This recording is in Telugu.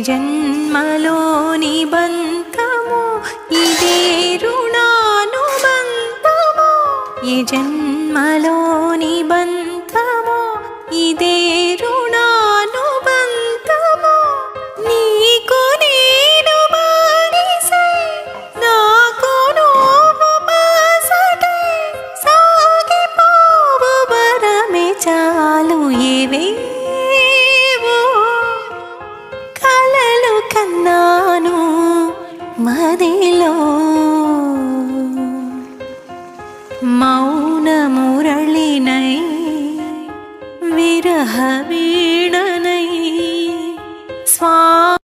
జన్మలోని బంధము ఇదే రుణానుబంధము ఏ జన్మలోని బంధము ఇదే రుణానుబంధము నీకు నేను బానిసై నాకు నువ్వు బాసటై సాగిపోవు వరమే చాలు ఏవేవో కలలు కన్నాను మదిలో మౌన మురళినై విరహ వీణ